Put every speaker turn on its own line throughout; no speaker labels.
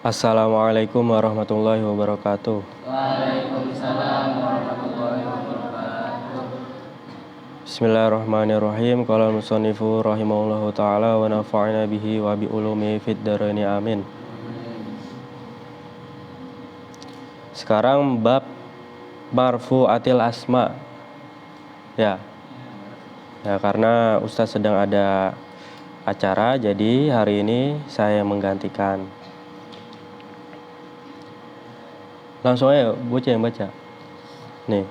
Assalamualaikum warahmatullahi wabarakatuh.
Waalaikumsalam warahmatullahi wabarakatuh.
Bismillahirrahmanirrahim. Qala al-musannifu rahimahullahu ta'ala wa nafa'ana bihi wa bi ulumi fid dharaini amin. Sekarang bab marfu'atil asma. Ya, karena Ustaz sedang ada acara, jadi hari ini saya menggantikan. Langsung aja bocah yang baca. Nih.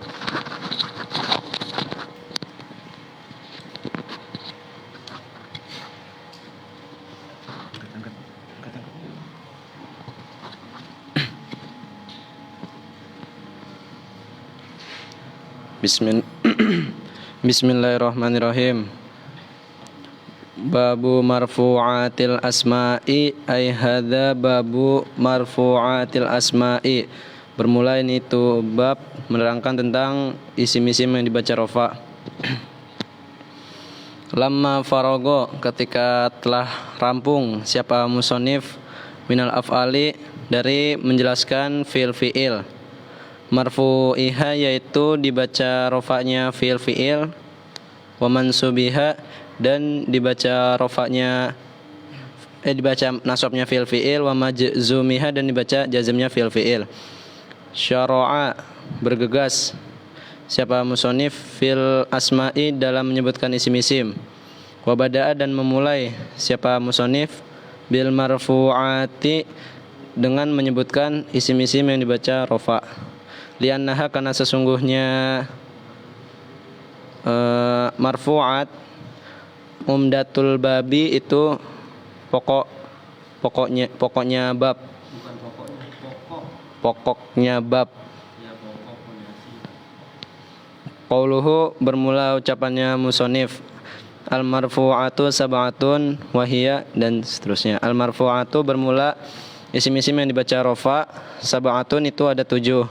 Bismillahirrahmanirrahim. Babu marfu'atil asma'i ay hadza babu marfu'atil asma'i. Bermula ini itu bab menerangkan tentang isim-isim yang dibaca rofa. Lamma farago, ketika telah rampung siapa musonif minal af'ali, dari menjelaskan fi'il marfu'iha, yaitu dibaca rofa'nya fi'il wa mansubiha, dan dibaca rofa'nya dibaca nasabnya fi'il wa majzumiha, dan dibaca jazmnya fi'il. Syara'a, bergegas siapa musonif fil asma'i, dalam menyebutkan isim-isim. Wa bada'a, dan memulai siapa musonif bil marfu'ati, dengan menyebutkan isim-isim yang dibaca rofa'. Liannaha, karena sesungguhnya marfu'at umdatul babi, itu pokoknya bab.
Bukan
Pokoknya bab.
ya, pokok fondasi.
Qauluhu, bermula ucapannya musonif, al marfu'atu sab'atun wahiyya, dan seterusnya. Al marfu'atu bermula isim-isim yang dibaca rofa, sab'atun itu ada 7,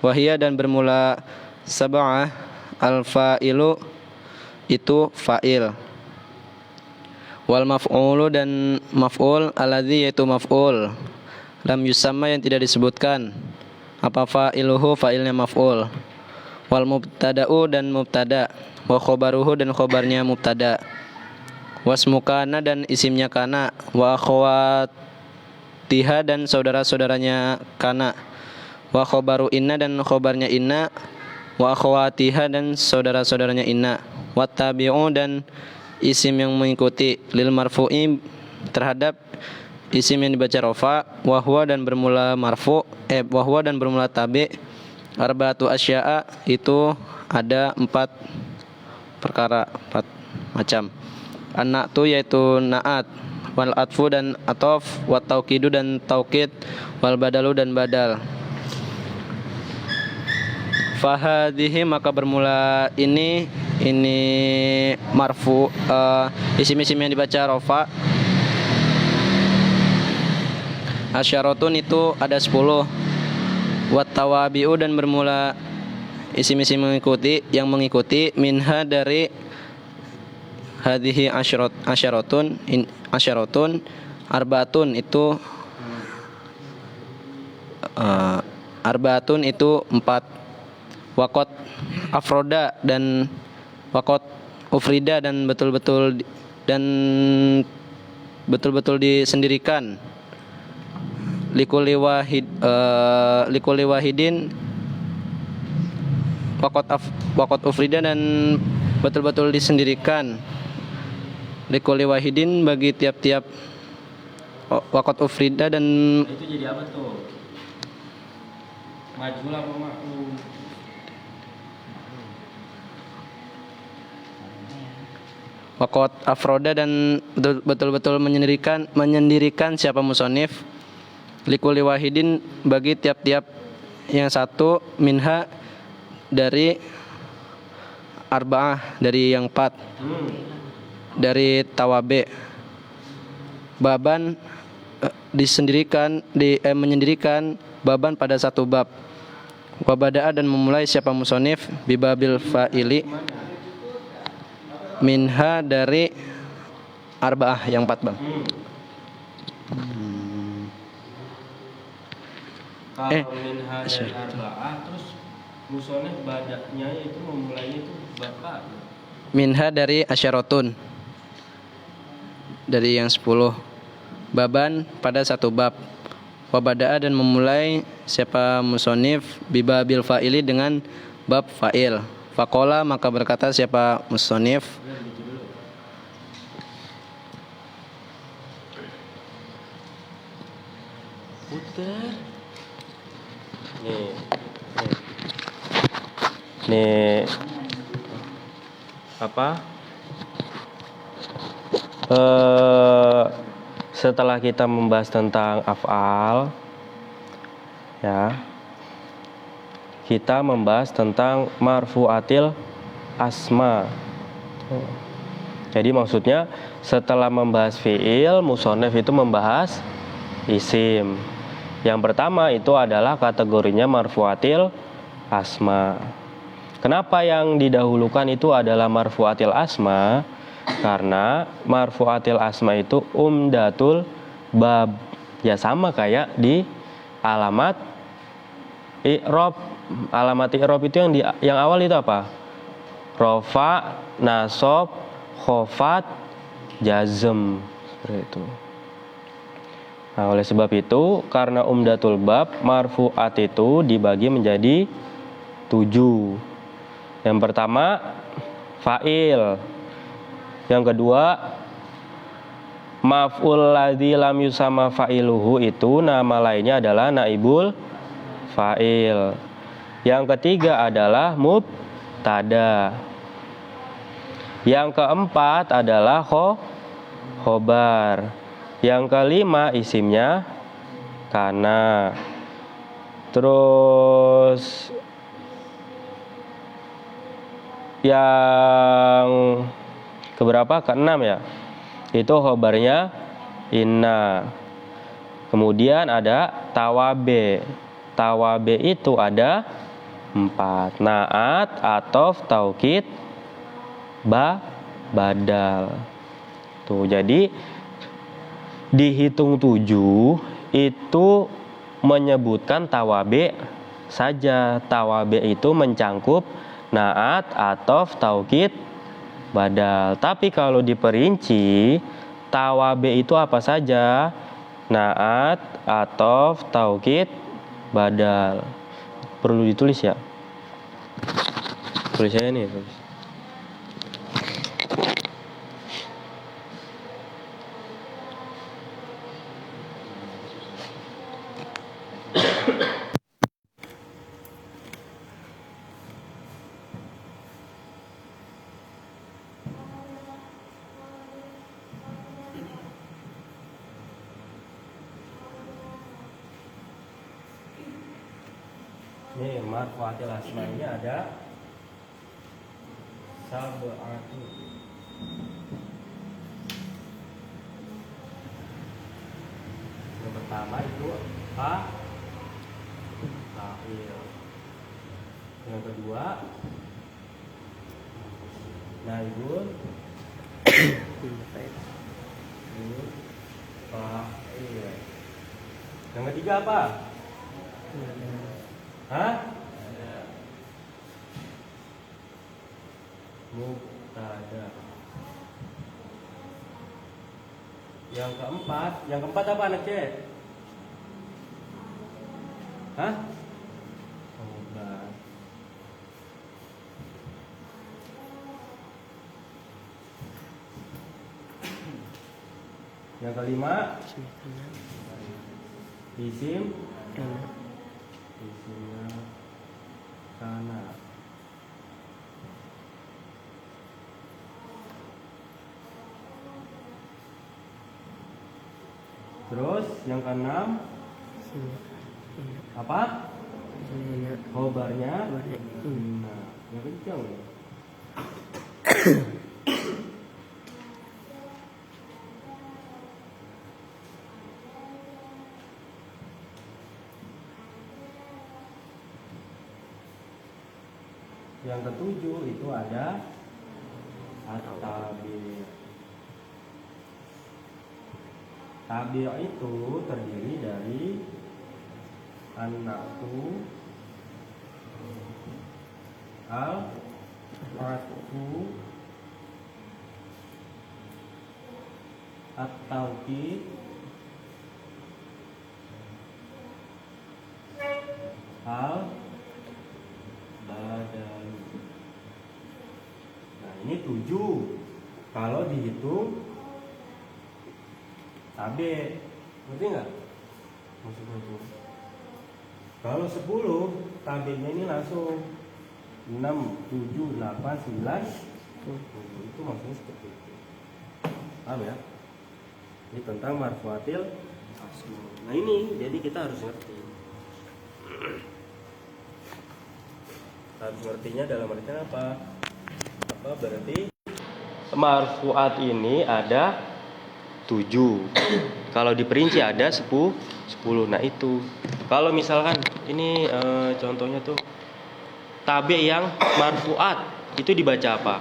wahiyya, dan bermula sab'ah, al fa'ilu itu fa'il, wal maf'ulu, dan maf'ul, alladzi yaitu maf'ul, lam yusamma, yang tidak disebutkan apa fa'iluhu, fa'ilnya maf'ul, wal mubtada'u, dan mubtada, wa khobaruhu, dan khobarnya mubtada, wasmu kana, dan isimnya kana, wa akhwatiha, dan saudara-saudaranya kana, wa khobaru inna, dan khobarnya inna, wa akhwatiha, dan saudara-saudaranya inna, wa tabi'u, dan isim yang mengikuti, lil marfu'i, terhadap isim yang dibaca rofa, wa huwa, dan bermula marfu, wa huwa, dan bermula tabi', arba'atu asya'a, itu ada 4 perkara, 4 macam. An-na'tu, yaitu na'at, wal atfu, dan atof, wat taukidu, dan taukid, wal badalu, dan badal. Fahadhihi, maka bermula ini marfu, isim-isim yang dibaca rofa. Asyaratun, itu ada 10. Wat tawabi'u, dan bermula isim-isim yang mengikuti minha, dari hadhihi asyaratun arbaatun, itu arbaatun itu 4. Wakot afroda, dan wakot ufrida, dan betul-betul disendirikan. Likuli wahidin wakot ufrida, dan betul-betul disendirikan. Likuli wahidin, bagi tiap-tiap wakot ufrida, dan
Nah, itu jadi apa tuh? Majhul apa ma'lum?
wakot afroda, dan betul-betul menyendirikan siapa musonif, likuli wahidin, bagi tiap-tiap yang satu, minha, dari arba'ah, dari yang 4, dari tawabe. Baban, menyendirikan baban pada satu bab. Wabada'a, dan memulai siapa musonif bibabil fa'ili, minha, dari arba'ah, yang 4 bang.
Kalau minha dari arba'ah, terus musonef badanya itu memulainya itu bapak.
Minha dari asyaratun, dari yang 10. Baban pada satu bab. Wabada'a dan memulai siapa musonif bibabil fa'ili dengan bab fa'il. Faqala maka berkata siapa musonif.
Putar. Nih. Nih. Apa? Setelah kita membahas tentang af'al, ya, kita membahas tentang marfu'atil asma. Jadi maksudnya setelah membahas fi'il, musonef itu membahas isim. Yang pertama itu adalah kategorinya marfu'atil asma. Kenapa yang didahulukan itu adalah marfu'atil asma? Karena marfu'atil asma itu umdatul bab. Ya sama kayak di alamat i'rob. Alamat i'rob itu yang awal itu apa? Rofa, nasob, khofat, jazm. Seperti itu. Nah, oleh sebab itu, karena umdatul bab, marfu'at itu dibagi menjadi 7. Yang pertama, fa'il. Yang kedua, maf'ul ladzi lam yusama fa'iluhu, itu nama lainnya adalah naibul fa'il. Yang ketiga adalah mubtada. Yang keempat adalah khobar. Yang kelima isimnya kana. Terus yang keberapa? Keenam ya. Itu khobarnya inna. Kemudian ada tawabe. Tawabe itu ada 4. Naat, atof, taukid, badal. Tuh, jadi dihitung 7 itu menyebutkan tawabe saja. Tawabe itu mencangkup naat, atof, taukid, badal. Tapi kalau diperinci, tawabe itu apa saja? Naat, atof, taukid, badal. Perlu ditulis ya. Tulis saya nih. Nih, marfu'atil asma ini ada sab'atu. Yang pertama itu fa'il. Yang kedua naibul fa'il. Yang ketiga apa? Mubtada. Yang keempat apa anak cek? Khobar. Yang kelima isim isimnya kana. Terus yang keenam apa? Khobarnya inna. Yang kencang ya. Yang ketujuh itu ada at-tabi'. Tabi' itu terdiri dari 6 Sab'atu al-atfu at-tauhid al-badalu. Nah, ini 7. Kalau dihitung tabe, ngerti nggak maksudnya itu? Kalau 10 tabenya ini langsung 6, 7, 8, 9, 10. Itu maksudnya seperti itu. Paham ya? Ini tentang marfuatil asma. Nah ini jadi kita harus ngerti. Harus ngertinya dalam artian apa? Apa berarti marfuat ini ada 7. Kalau diperinci ada 10. Nah itu. Kalau misalkan ini contohnya tuh tabe yang marfuat itu dibaca apa?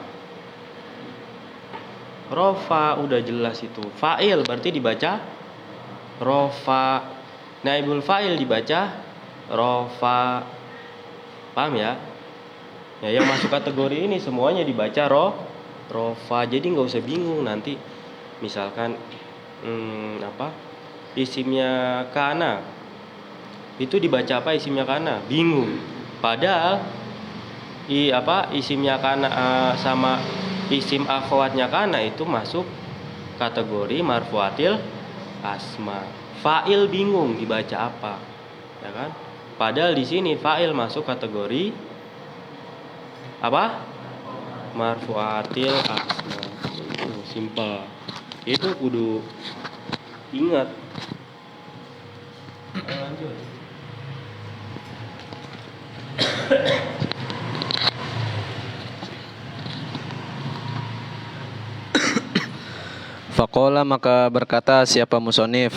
Rofa, udah jelas itu. Fa'il berarti dibaca rofa. Naibul fa'il dibaca rofa. Paham ya? Ya, yang masuk kategori ini semuanya dibaca rofa. Jadi nggak usah bingung nanti. Misalkan isimnya kana itu dibaca apa isimnya kana? Bingung. Padahal isimnya kana sama isim akhwatnya kana itu masuk kategori marfuatil asma. Fa'il bingung dibaca apa, ya kan? Padahal di sini fa'il masuk kategori apa? Marfuatil asma. Itu simpel. Itu kudu ingat. Lanjut.
Faqala, maka berkata siapa musonif,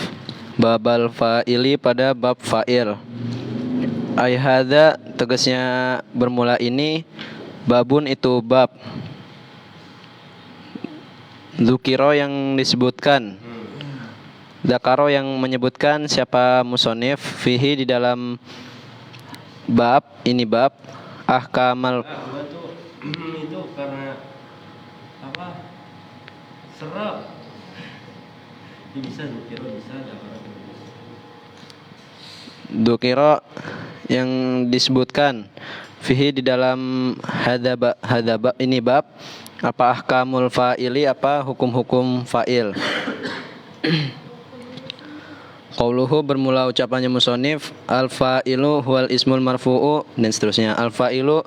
babal fa'ili pada bab fa'il. Ai hadza, tegasnya bermula ini, babun itu bab. Dzukiro yang disebutkan, Dzakaro yang menyebutkan siapa musonif, fihi di dalam bab ini bab ahkamal.
Gua tuh itu karena apa? Serap. Ini bisa dukiro bisa
Dzukiro yang disebutkan fihi di dalam hadaba ini bab apa ahkamul fa'ili, apa hukum-hukum fa'il. Qauluhu, bermula ucapannya musonif, al-fa'ilu huwal ismul marfu'u, dan seterusnya. Al-fa'ilu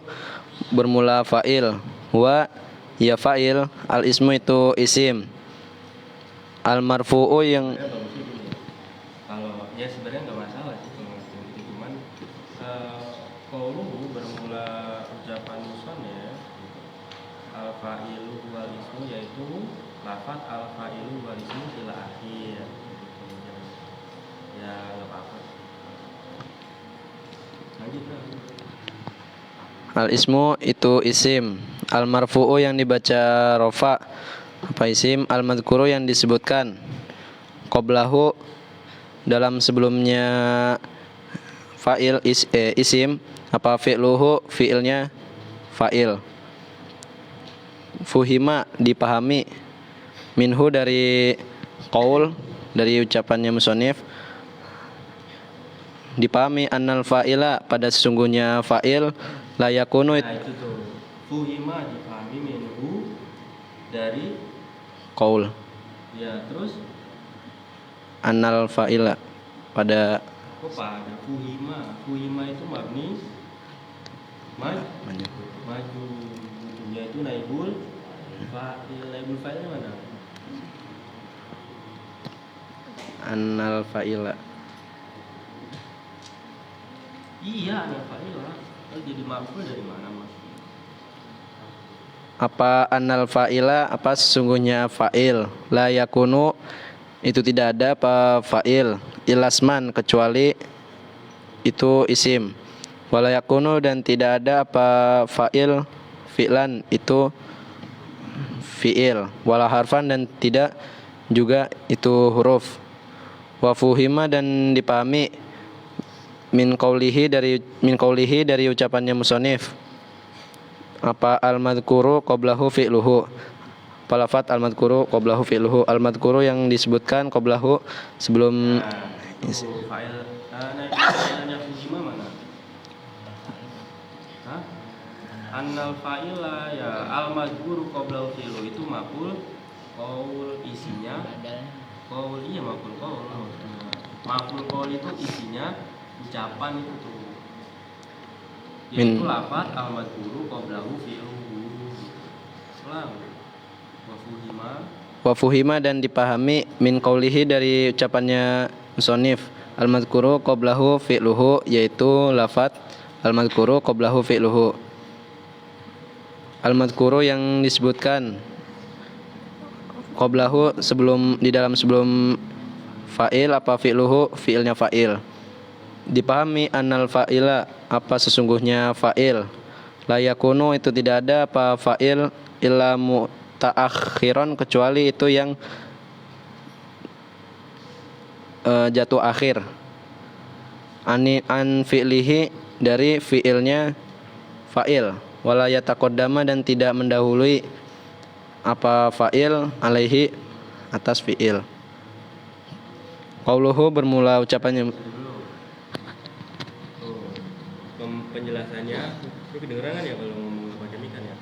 bermula fa'il, huwa ya fa'il, al-ismu itu isim, al-marfu'u yang
kalau ya sebenarnya nggak masalah sih kalau ngomong gitu, cuman qauluhu bermula ucapan musonif al-fa'ilu wal ismu, yaitu lafaz al-fa'ilu wal ismu ila akhir. Ya nggak apa-apa. Lanjut lah.
al-ismu itu isim, al-marfu'u yang dibaca rofa apa isim, al-madhkuru yang disebutkan qablahu dalam sebelumnya fa'il isim apa fi'luhu fi'ilnya fa'il. Fuhima dipahami, minhu dari qaul dari ucapannya musonif, dipahami annal fa'ila pada sesungguhnya fa'il la yakunu.
Nah itu tuh fuhima dipahami minhu dari
Qaul.
ya, terus
Annal fa'ila pada
kok pada fuhima itu mabni maju ujungnya itu naibul fa'ilnya mana?
annal fa'ila.
Iya, anak fa'ila. Jadi maf'ul dari mana, Mas?
Apa annal fa'ila, apa sesungguhnya fa'il, la yakunu itu tidak ada apa fa'il, ilasman kecuali itu isim, wala yakunu dan tidak ada apa fa'il fi'lan itu fi'il, wala harfan dan tidak juga itu huruf. Wa fuhima dan dipahami min qaulihi dari ucapannya musonif. Apa al-madhkuru qablahu fi'luhu. Palafat al-madhkuru qablahu fi'luhu. Al-madhkuru yang disebutkan qablahu sebelum
itu fa'il. Nah, itu fa'ilnya Fujima mana? Hah? Annal fa'ila ya al-madhkuru qablahu fi'luhu itu maf'ul qaul isinya qaul, iya maf'ul qaul. Maf'ul qaul itu isinya ucapan itu tuh. Yaitu lafaz al-madhkuru qablahu fi'luhu. Ulang.
Wa fuhima dan dipahami min qaulihi dari ucapannya musonif al-madhkuru qablahu fi'luhu, yaitu lafaz al-madhkuru qablahu fi'luhu. Al-madhkuru yang disebutkan qablahu sebelum, di dalam sebelum fa'il, apa fi'luhu, fi'ilnya fa'il. Dipahami annal fa'ila, apa sesungguhnya fa'il. La yakunu itu tidak ada apa fa'il illa mutaakhiran, kecuali itu yang jatuh akhir. An fi'lihi, dari fi'ilnya fa'il. Wala yataqaddama dan tidak mendahului apa fa'il alaihi, atas fi'il. Qauluhu bermula ucapannya.
Penjelasannya ini kedengeran kan ya kalau ngomong macam ikan ya.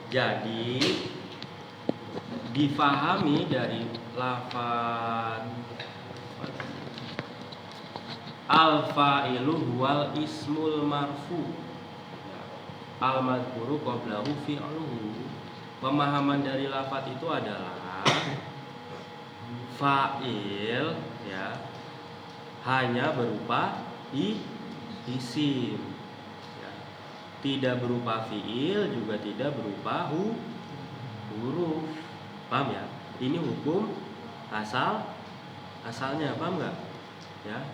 Jadi difahami dari lafaz al-fa'ilu huwal ismul marfu, al-madhkuru qablahu fi'luhu. Pemahaman dari lafaz itu adalah fa'il ya hanya berupa isim ya. Tidak berupa fi'il, juga tidak berupa huruf. Paham ya? Ini hukum asalnya, paham nggak? Ya.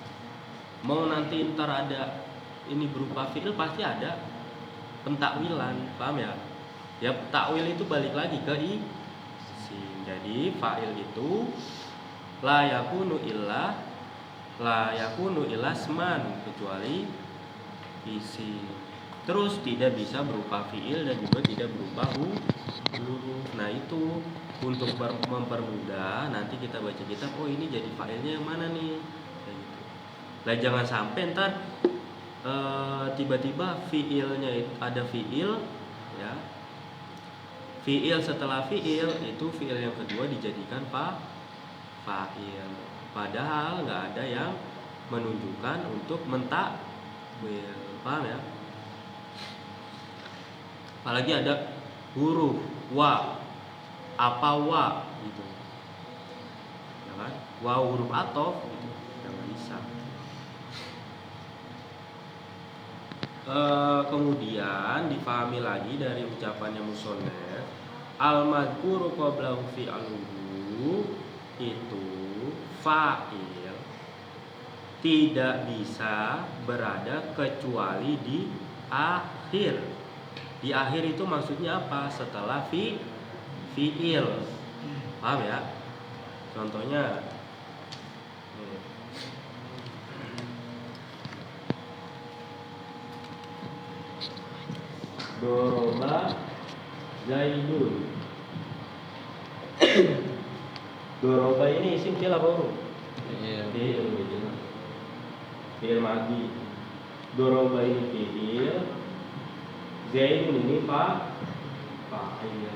Mau nanti ntar ada ini berupa fi'il, pasti ada pentakwilan, paham ya? Ya takwil itu balik lagi ke isim. Jadi fa'il itu la yakunu isman, kecuali isim. Terus tidak bisa berupa fi'il dan juga tidak berupa huruf. Nah itu untuk mempermudah nanti kita baca kitab, oh ini jadi fa'ilnya yang mana nih, kayak gitu. Nah jangan sampai ntar tiba-tiba fi'ilnya ada fi'il ya, fi'il setelah fi'il itu fi'il yang kedua dijadikan fa'il, padahal nggak ada yang menunjukkan untuk mentakwil, paham ya? Apalagi ada huruf wa, apa wa gitu, ya kan? Wa huruf athof gitu, nggak bisa. Kemudian difahami lagi dari ucapannya musonef, al-madhkuru qablahu fi'luhu, itu fa'il tidak bisa berada kecuali di akhir. Di akhir itu maksudnya apa? Setelah fi'il. Paham ya? Contohnya doroba Zaidun. Doroba ini isim fi'il apa huruf? Fi'il madhi. Doroba ini fi'il, Zaidun ini fa'il.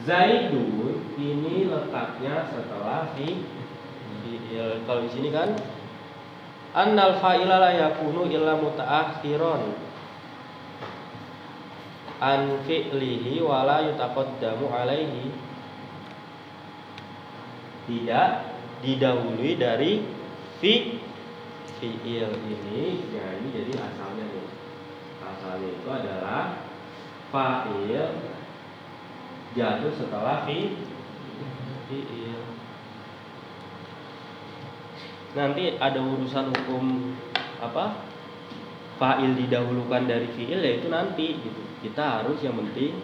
Zaidun ini letaknya setelah fi'il. Kalau di sini kan annal fa'ila la yakunu illa mutaakhiran an fi'lihi wa la yutaqaddamu alaihi, tidak didahului dari fi'il ini. Ya ini jadi asalnya nih. Asalnya itu adalah fa'il jatuh setelah fi'il. Nanti ada urusan hukum apa? Fa'il didahulukan dari fi'il, yaitu nanti gitu. Kita harus yang penting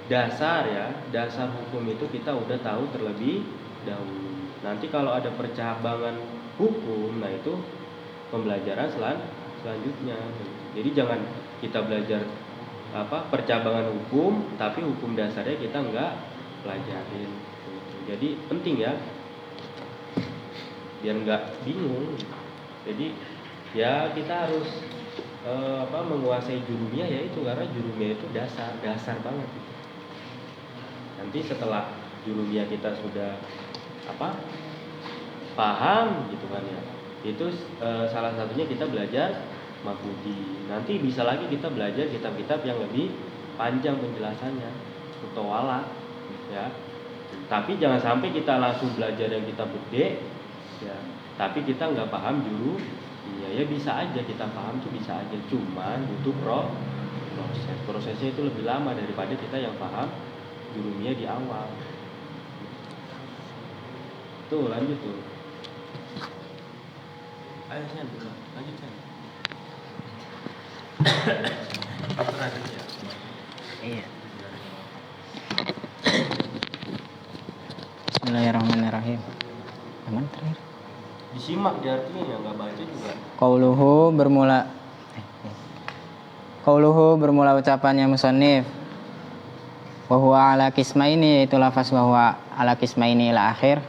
dasar hukum itu kita udah tahu terlebih dahulu. Nanti kalau ada percabangan hukum, nah itu pembelajaran selanjutnya. Jadi jangan kita belajar percabangan hukum, tapi hukum dasarnya kita nggak pelajarin. Jadi penting ya, biar nggak bingung. Jadi ya kita harus menguasai jurumiyah ya itu, karena jurumiyah itu dasar banget. Nanti setelah jurumiyah kita sudah paham gitu kan ya, itu salah satunya kita belajar Maghudi. Nanti bisa lagi kita belajar kitab-kitab yang lebih panjang penjelasannya, mutawala ya. Tapi jangan sampai kita langsung belajar yang kitab gede ya, tapi kita nggak paham ya bisa aja kita paham tuh, bisa aja, cuman butuh prosesnya itu lebih lama daripada kita yang paham jurumiyah di awal. Tuh lanjut tuh. Ayo Sen, lanjut Sen. Ya.
Iya. Bismillahirrahmanirrahim. Aman terakhir.
Disimak di artinya, nggak baca juga.
Qauluhu bermula ucapannya musannif. Wa huwa ala qismaini, itu lafaz wa huwa ala qismaini ila akhir.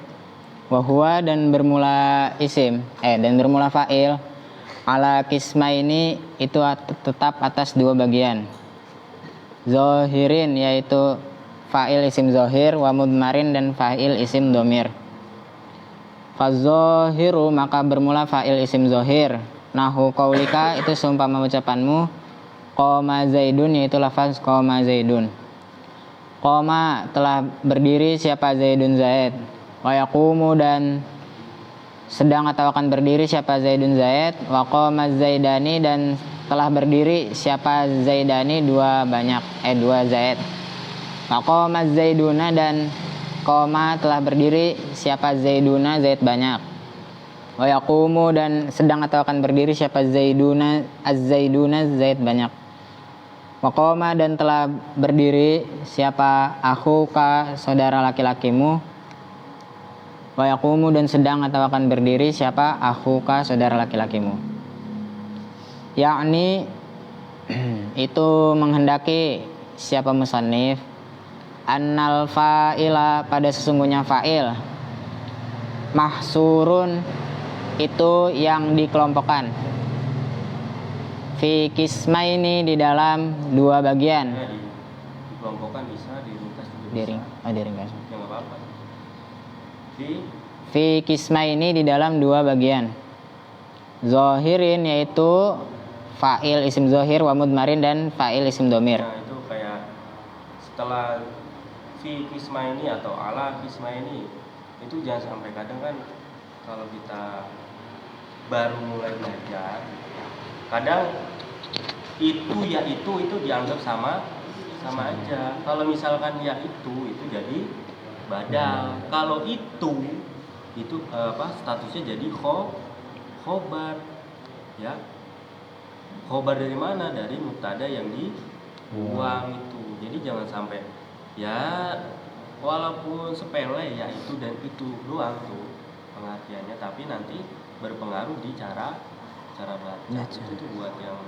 Wa huwa dan bermula isim dan bermula fa'il. Ala qismaini itu tetap atas dua bagian. Zahirin yaitu fa'il isim zahir, wa mudmarin dan fa'il isim domir. Fazohiru maka bermula fa'il isim zahir. Nahu qaulika itu seumpama ucapanmu. Qoma zaidun yaitu lafaz qoma zaidun. Qoma telah berdiri siapa zaidun zaid. Wa yaqumu dan sedang atau akan berdiri siapa zaidun zaid. Wa qoma zaidani dan telah berdiri siapa zaidani dua zaid. Wa qoma zaiduna dan qoma telah berdiri siapa zaiduna zaid banyak. Wa yaqumu dan sedang atau akan berdiri siapa zaiduna az-zaiduna zaid banyak. Wa qoma dan telah berdiri siapa akhuka saudara laki-lakimu. Wa yaqumu dan sedang atau akan berdiri siapa akhuka saudara laki-lakimu. Yakni itu menghendaki siapa musannif annal fa'ila pada sesungguhnya fa'il mahsurun itu yang dikelompokkan fi qismaini di dalam dua bagian.
Ya, dikelompokkan bisa, diringkas juga bisa.
Diringkas.
Ya nggak apa-apa.
Fi qismaini di dalam dua bagian. Zahirin yaitu fa'il isim zahir, wa mudmarin dan fa'il isim domir.
Nah itu kayak setelah fi kisma ini atau ala kisma ini, itu jangan sampai kadang kan kalau kita baru mulai belajar, kadang itu dianggap sama aja. Kalau misalkan ya itu jadi badal. Kalau itu statusnya jadi khobar ya. Khobar dari mana? Dari mubtada yang dibuang itu. Jadi jangan sampai ya walaupun sepele ya itu dan itu doang tuh pengertiannya, tapi nanti berpengaruh di cara baca. Itu tuh buat yang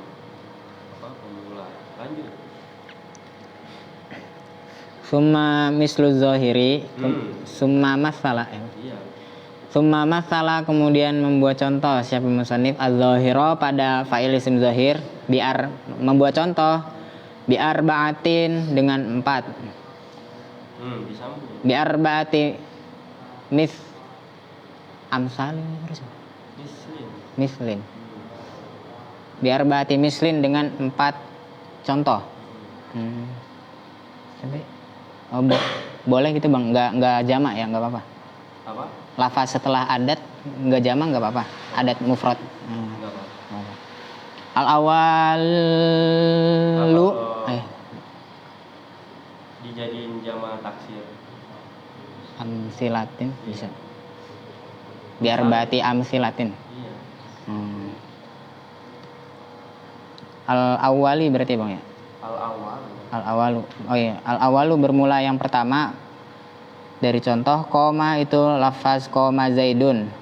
pemula. Lanjut.
Summa mislu zahiri, summa masalah.
Iya.
Summa masalah kemudian membuat contoh siapa musannif az-zahira pada fa'il isim zahir, membuat contoh bi'arba'atin dengan 4.
Disambung.
Bi'arba'ati mislin. Bi'arba'ati mislin dengan 4 contoh. Tapi boleh gitu Bang, enggak jamak ya, enggak apa-apa.
Apa?
Lafaz setelah adat enggak jamak enggak apa-apa. Adat mufrad.
Enggak apa-apa.
Al-awalu
dijadiin jama taksir.
Amsilatin bisa. Biar bati amsilatin.
Iya.
Al-awwali berarti Bang ya?
Al-awal.
Al-awalu. Oh iya, al-awalu bermula yang pertama. Dari contoh koma itu lafaz koma Zaidun.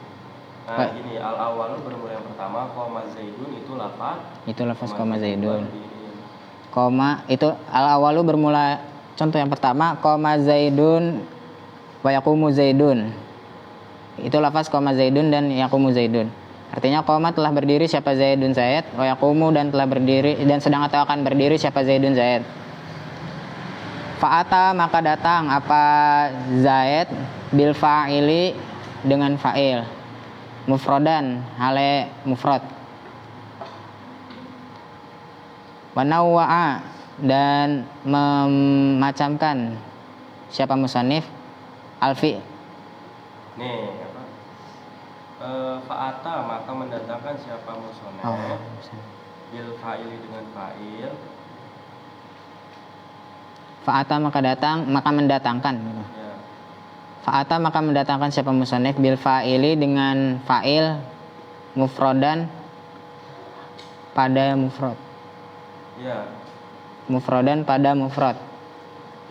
Nah, gini, al-awalu bermula yang pertama, koma Zaidun itu lafaz.
Itu lafaz koma Zaidun.
berdiri.
Koma itu al-awalu bermula contoh yang pertama koma Zaidun wa yaqumu Zaidun. Itu lafaz koma Zaidun dan yaqumu Zaidun. Artinya koma telah berdiri siapa Zaidun Zaid, wa yaqumu dan telah berdiri dan sedang atau akan berdiri siapa Zaidun Zaid. Fa'ata maka datang apa Zaid bil fa'ili dengan fa'il mufrodan hale mufrad. Wa nawwa'a dan memacamkan siapa musannif alfi.
Nih, apa? Fa'ata maka mendatangkan siapa musonef. Bil fa'ili dengan fa'il.
Fa'ata maka datang maka mendatangkan.
Ya.
Fa'ata maka mendatangkan siapa musannif bil fa'ili dengan fa'il mufrodan pada mufrad.
Ya.
Mufrodan pada mufrad.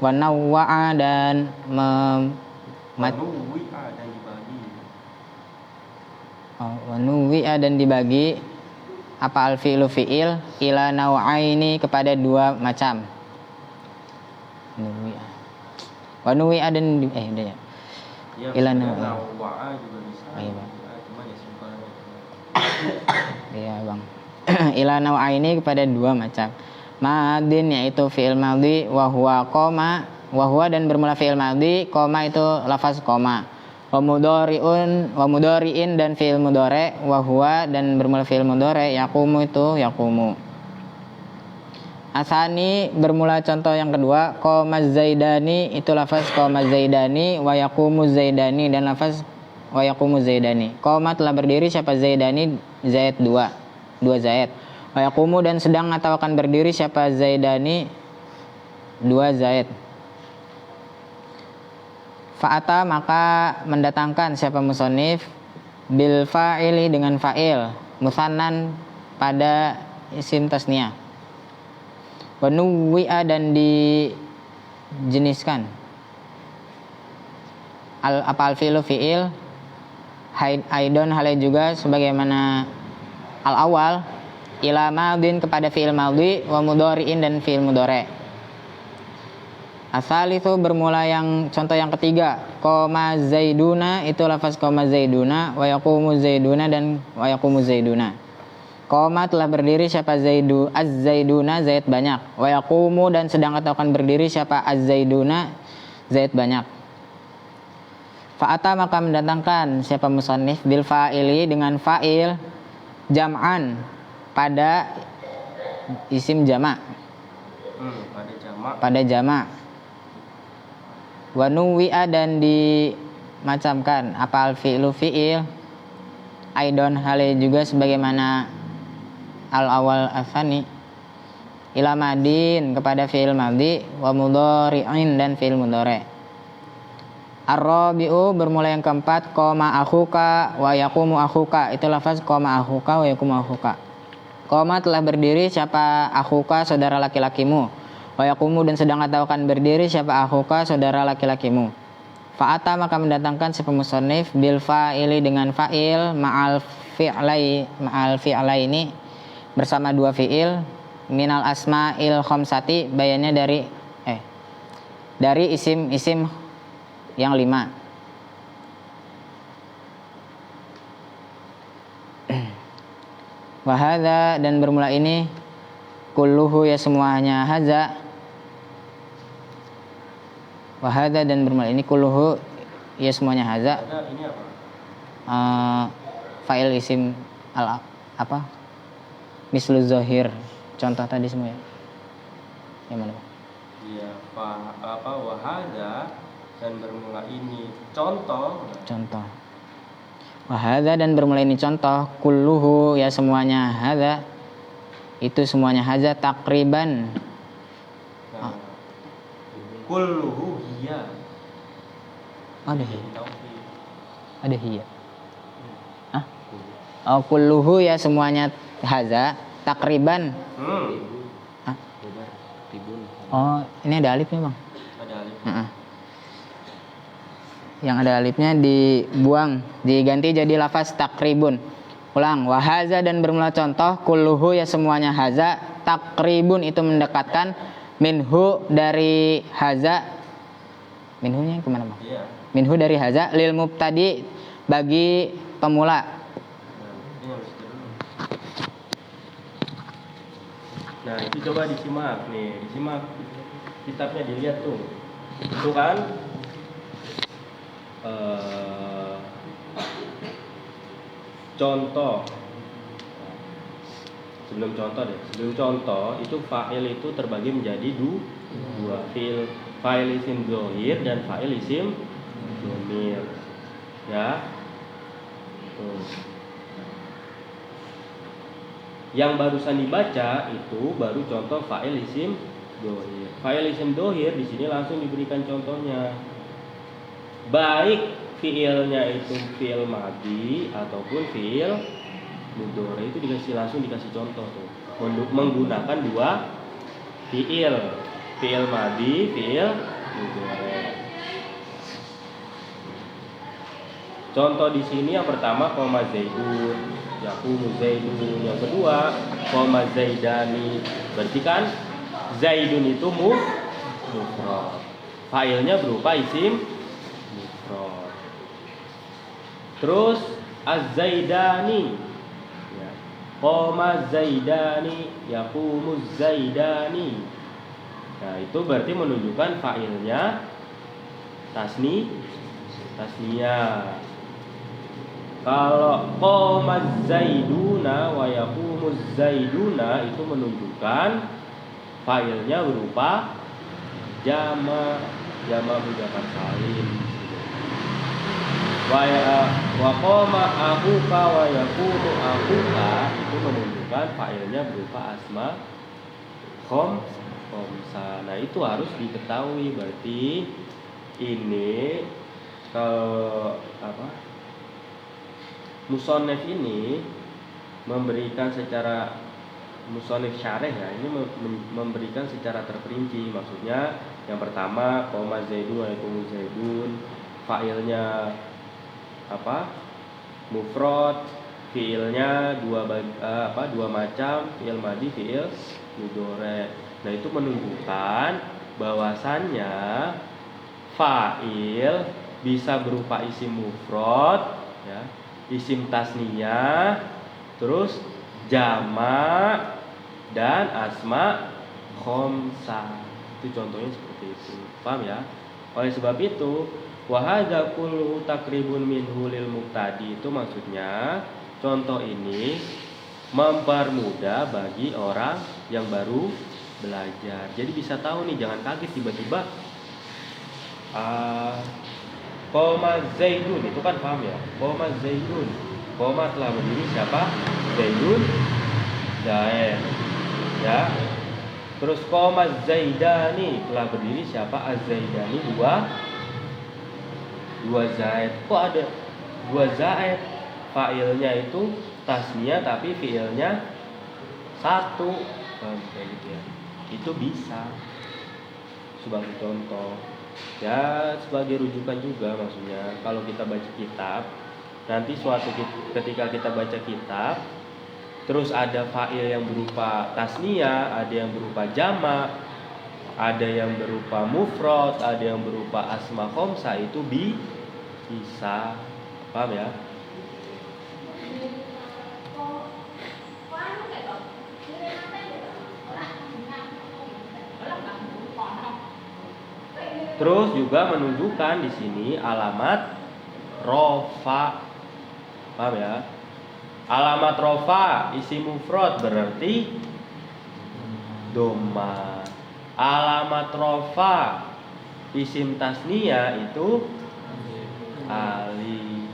Wa nawwa'a dan
Wanuwi'a dan dibagi.
wa nuwi'a dan dibagi apa al fi'lu fi'il ila naw'aini kepada dua macam. Nuwi'a. Wa nuwi'a dan udah ya.
Ya,
Ilan
nawa'a juga bisa.
iya, Bang.
Cuma ya simpel aja.
Iya, Bang. Ila naw'aini kepada dua macam. Madin yaitu fi'il madhi wa huwa qoma wa huwa dan bermula fi'il madhi, qoma itu lafaz qoma. Wa mudhari'in dan fi'il mudhari' wa huwa dan bermula fi'il mudhari' yaqumu itu yaqumu. Asani bermula contoh yang kedua qoma zaidani itu lafaz qoma zaidani wa yaqumu zaidani dan lafaz wa yaqumu zaidani. Qoma telah berdiri siapa zaidani zaid dua zaid. Wa yaqumu dan sedang atau akan berdiri siapa zaidani dua zaid. Fa'ata maka mendatangkan siapa musannif bil fa'ili dengan fa'il musannan pada isim tasniyah. Wa nuwi'a dan dijeniskan al fi'lu fi'il aidon hal juga sebagaimana al awal ila madin kepada fi'il madhi wa mudhari'in dan fi'il mudhari'. Asal itu bermula yang contoh yang ketiga qoma zaiduna itu lafaz qoma zaiduna wa yaqumu zaiduna dan wa yaqumu zaiduna. Qoma telah berdiri siapa zaidu az-zaiduna zaid banyak wa yaqumu dan sedang atau akan berdiri siapa az-zaiduna zaid banyak. Fa'ata maka mendatangkan siapa musannif bil fa'ili dengan fa'il jam'an pada isim jamak. Pada jamak. Wa nuwi'a dan dimacamkan apa al fi'lu fi'il aidon hale juga sebagaimana al awal asani ila madin kepada fi'il madhi wa mudhari'in dan fi'il mudhari'. Ar-rabi'u bermula yang keempat qoma akhuka wa yaqumu akhuka itu lafaz qoma akhuka wa yaqumu akhuka. Qoma telah berdiri siapa akhuka saudara laki-lakimu wa yaqumu dan sedang atau akan berdiri siapa akhuka saudara laki-lakimu. Fa'ata maka mendatangkan siapa musannif bil fa'ili dengan fa'il ma'al fi'lai ini bersama dua fi'il minal asma'il khamsati bayannya dari isim-isim yang 5. Wahada dan bermula ini kulluhu ya semuanya haza. Wahada dan bermula ini kulluhu ya semuanya haza.
Ini apa?
Fa'il isim al apa? Mislu zohir. Contoh tadi semua ya. Yang mana?
Iya, wahada dan bermula ini contoh.
Wahada dan bermula ini contoh. Kulluhu ya semuanya hadza. Itu semuanya hadza takriban.
Nah, kulluhu hiya.
Ada hiya. Oh, kulluhu ya semuanya hadza takriban.
takribun.
Oh, ini ada alifnya, Bang.
Ada alif.
Heeh. Yang ada alifnya dibuang, diganti jadi lafaz takribun. Ulang, wahaza dan bermula contoh, kulluhu ya semuanya haza, takribun itu mendekatkan, minhu dari haza, minhunya kemana, Bang?
Iya.
Minhu dari haza, lil mubtadi bagi pemula.
Nah, ini harus dulu.
Nah itu coba disimak nih, disimak kitabnya dilihat tuh, itu kan contoh. Sebelum contoh itu fa'il itu terbagi menjadi dua, fa'il isim dzohir dan fa'il isim dhamir, ya. Tuh. Yang barusan dibaca itu baru contoh fa'il isim dzohir. Fa'il isim dzohir di sini langsung diberikan contohnya. Baik fiilnya itu fiil madhi ataupun fiil mudhari itu langsung dikasih contoh tuh. Menggunakan dua fiil madhi, fiil mudhari. Contoh di sini yang pertama koma zaidun, yaqumu zaidun. Yang kedua koma zaidani. Berarti kan zaidun itu mufrad. Fa'ilnya berupa isim mufrad. Terus az-zaidani, ya. Qoma zaidani, yaqumu zaidani. Nah, itu berarti menunjukkan fa'ilnya tasniyah. Kalau qoma zaiduna wa yaqumu zaiduna itu menunjukkan fa'ilnya berupa jama mudzakkar salim. Wa qoma ahuka wa yaqumu ahuka itu menunjukkan fa'ilnya berupa asma khamsa. Nah, itu harus diketahui. Berarti ini kalau musonef ini memberikan secara musonef syarih ya, ini memberikan secara terperinci. Maksudnya yang pertama qoma zaidun wa yaqumu zaidun, fa'ilnya mufrad, fiilnya dua macam, fiil madhi, fiil mudhari. Nah, itu menunjukkan bahwasannya fa'il bisa berupa isim mufrad, ya, isim tasniyah, terus jamak dan asma khamsah. Itu contohnya seperti itu. Paham ya? Oleh sebab itu wa hadza kullu takribun minhu lil mubtadi, itu maksudnya contoh ini mempermudah bagi orang yang baru belajar. Jadi bisa tahu nih, jangan kaget tiba-tiba qoma zaidun, itu kan paham ya? Qoma zaidun, qoma telah berdiri siapa? Zaidun, Zaid, ya. Terus qoma zaidani, telah berdiri siapa? Az-zaidani, dua Zaid. Kok ada dua Zaid? Fa'ilnya itu tasniyah tapi fiilnya satu, kayak gitu ya. Itu bisa sebagai contoh, ya, sebagai rujukan juga. Maksudnya kalau kita baca kitab, nanti ketika kita baca kitab terus ada fa'il yang berupa tasniyah, ada yang berupa jamak, ada yang berupa mufrad, ada yang berupa asma khamsah, itu bisa. Paham ya? Terus juga menunjukkan di sini alamat rofa. Paham ya? Alamat rofa isim mufrad berarti dhamma. Alamat rofa isim tasniyah itu alif.